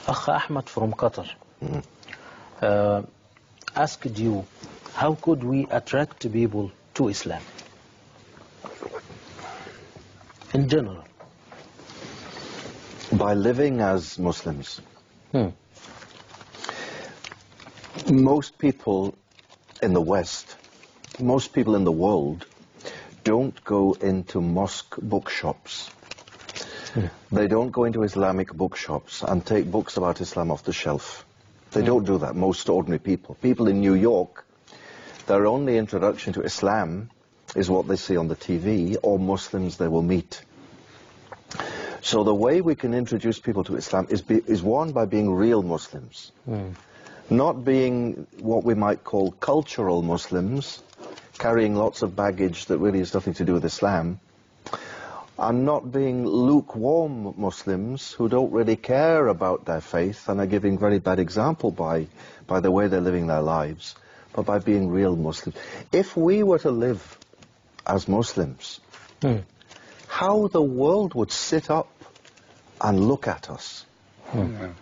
Akh Ahmad from Qatar asked you, how could we attract people to Islam in general? By living as Muslims. Most people in the West, most people in the world don't go into mosque bookshops. They don't go into Islamic bookshops and take books about Islam off the shelf. They don't do that, most ordinary people. People in New York, their only introduction to Islam is what they see on the TV or Muslims they will meet. So the way we can introduce people to Islam is one, by being real Muslims. Not being what we might call cultural Muslims, carrying lots of baggage that really has nothing to do with Islam, and not being lukewarm Muslims who don't really care about their faith and are giving very bad example by the way they're living their lives, but by being real Muslims. If we were to live as Muslims, how the world would sit up and look at us. You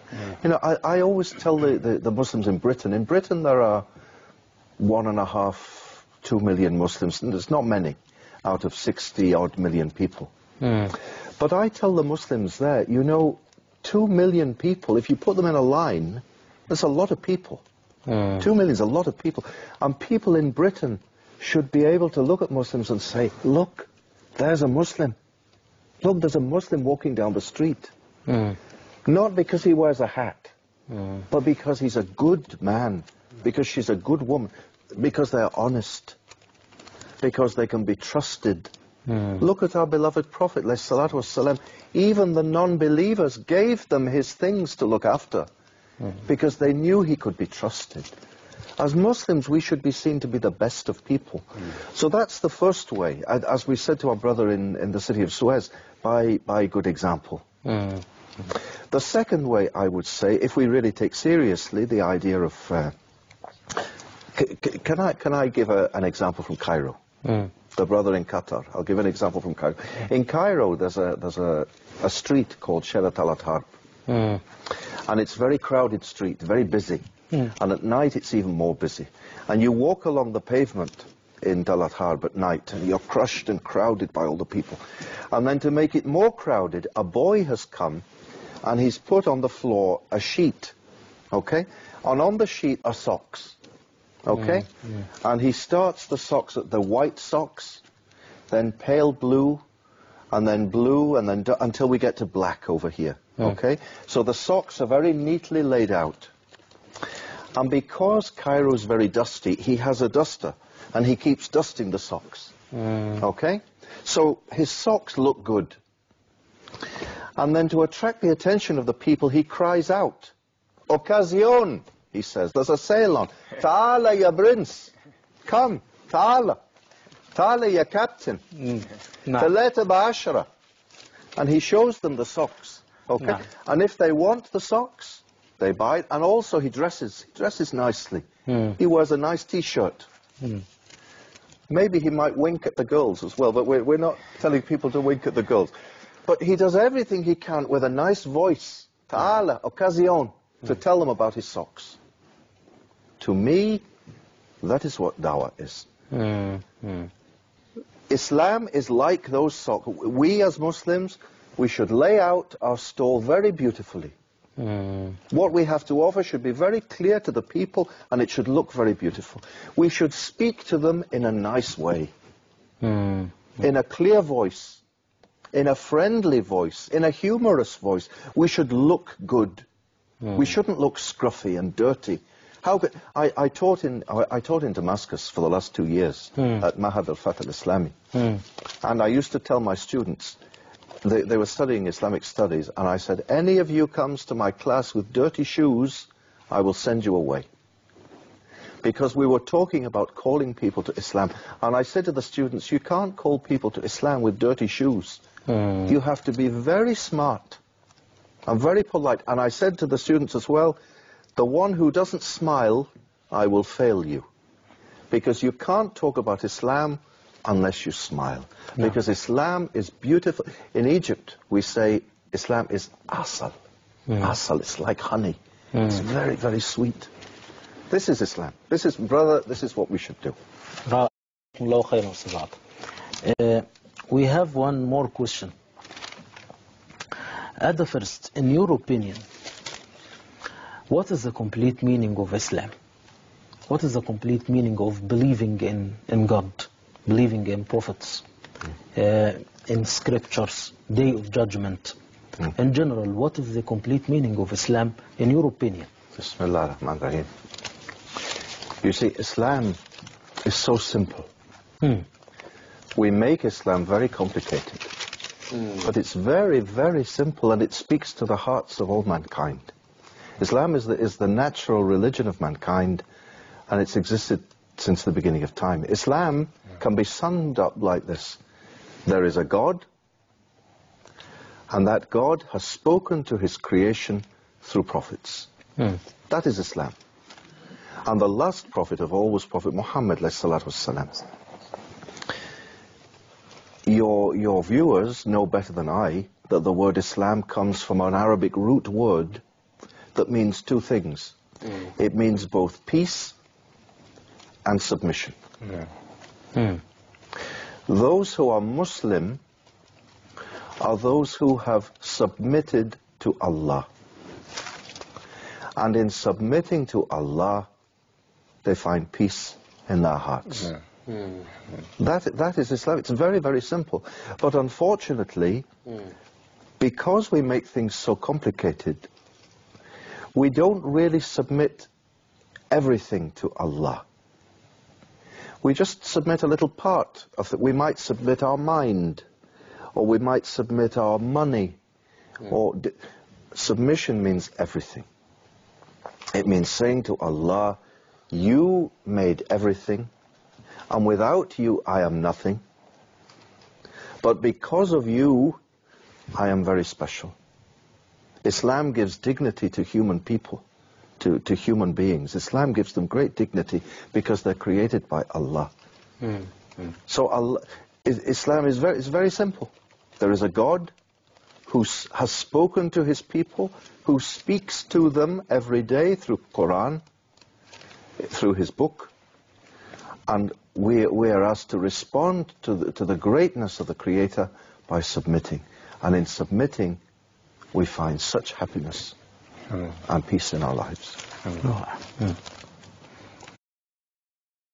know, I always tell the Muslims in Britain there are 1.5, 2 million Muslims, and there's not many out of 60 odd million people. But I tell the Muslims there, you know, 2 million people, if you put them in a line, that's a lot of people. 2 million is a lot of people. And people in Britain should be able to look at Muslims and say, look, there's a Muslim. Look, there's a Muslim walking down the street. Not because he wears a hat, but because he's a good man, because she's a good woman, because they're honest, because they can be trusted. Look at our beloved Prophet, salatu wassalam. Even the non-believers gave them his things to look after, because they knew he could be trusted. As Muslims, we should be seen to be the best of people. So that's the first way, as we said to our brother in the city of Suez, by good example. The second way, I would say, if we really take seriously the idea of... Can I give an example from Cairo? The brother in Qatar. I'll give an example from Cairo. In Cairo, there's a street called Sharat al-Harb. And it's a very crowded street, very busy. And at night it's even more busy. And you walk along the pavement in Dalat Harb at night, and you're crushed and crowded by all the people. And then to make it more crowded, a boy has come, and he's put on the floor a sheet, okay? And on the sheet are socks, okay? And he starts the socks at the white socks, then pale blue, and then until we get to black over here, okay? So the socks are very neatly laid out. And because Cairo's very dusty, he has a duster, and he keeps dusting the socks, okay? So his socks look good. And then to attract the attention of the people, he cries out, "Occasion," he says. There's a sale on. "Ta'ala, ya prince. Come, ta'ala. Ta'ala, ya captain. Thalata ba'ashara." And he shows them the socks, okay? And if they want the socks, they buy it. And also he dresses nicely. He wears a nice T-shirt. Maybe he might wink at the girls as well, but we're not telling people to wink at the girls. But he does everything he can with a nice voice, ta'ala, occasion, to tell them about his socks. To me, that is what dawah is. Islam is like those socks. We as Muslims, we should lay out our stall very beautifully. What we have to offer should be very clear to the people, and it should look very beautiful. We should speak to them in a nice way, in a clear voice, in a friendly voice, in a humorous voice. We should look good. We shouldn't look scruffy and dirty. How could I taught in Damascus for the last 2 years at Mahad al-Fath al-Islami, and I used to tell my students, they were studying Islamic studies, and I said, any of you comes to my class with dirty shoes, I will send you away. Because we were talking about calling people to Islam, and I said to the students, you can't call people to Islam with dirty shoes. You have to be very smart and very polite. And I said to the students as well, the one who doesn't smile, I will fail you. Because you can't talk about Islam unless you smile. Because Islam is beautiful. In Egypt, we say Islam is asal. Asal, it's like honey. It's very, very sweet. This is Islam. This is, brother, this is what we should do. We have one more question. At the first, in your opinion, what is the complete meaning of Islam? What is the complete meaning of believing in God, believing in prophets, in scriptures, day of judgment? In general, what is the complete meaning of Islam, in your opinion? Bismillah ar-Rahman ar-Rahim. You see, Islam is so simple. We make Islam very complicated. But it's very, very simple, and it speaks to the hearts of all mankind. Islam is the natural religion of mankind, and it's existed since the beginning of time. Islam can be summed up like this. There is a God, and that God has spoken to his creation through prophets. That is Islam. And the last prophet of all was Prophet Muhammad ﷺ. Your viewers know better than I that the word Islam comes from an Arabic root word that means two things. It means both peace and submission. Those who are Muslim are those who have submitted to Allah. And in submitting to Allah, they find peace in their hearts. That is Islam. It's very, very simple. But unfortunately, because we make things so complicated, we don't really submit everything to Allah. We just submit a little part of it. We might submit our mind, or we might submit our money. Submission means everything. It means saying to Allah, you made everything, and without you I am nothing. But because of you, I am very special. Islam gives dignity to human people, to human beings. Islam gives them great dignity because they're created by Allah. So Allah, Islam is very simple. There is a God who has spoken to his people, who speaks to them every day through Quran, through his book, and we are asked to respond to the greatness of the Creator by submitting. And in submitting, we find such happiness and peace in our lives.